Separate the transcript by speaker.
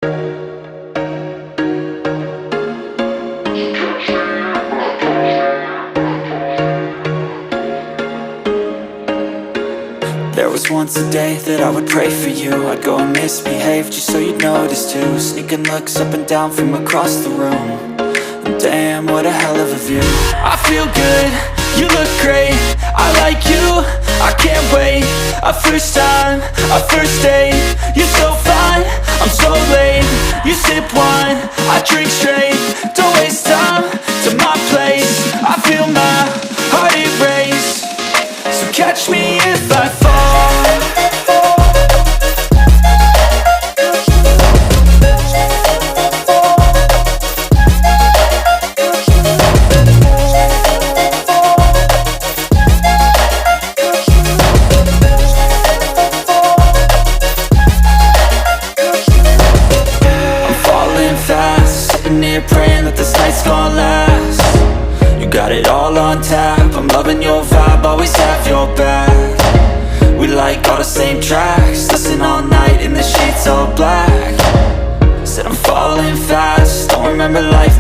Speaker 1: There was once a day that I would pray for you. I'd go and misbehave just so you'd notice too. Sneaking looks up and down from across the room. And damn, what a hell of a view. I feel good, you look great, I like you, I can't wait. A first time, a first date. You're so fine, I'm so late. You sip wine, I drink straight. Don't waste time to my place. I feel my heart erase. So catch me if I fall. Praying that this night's gonna last. You got it all on tap, I'm loving your vibe, always have your back. We like all the same tracks, listen all night in the sheets all black. Said I'm falling fast, don't remember life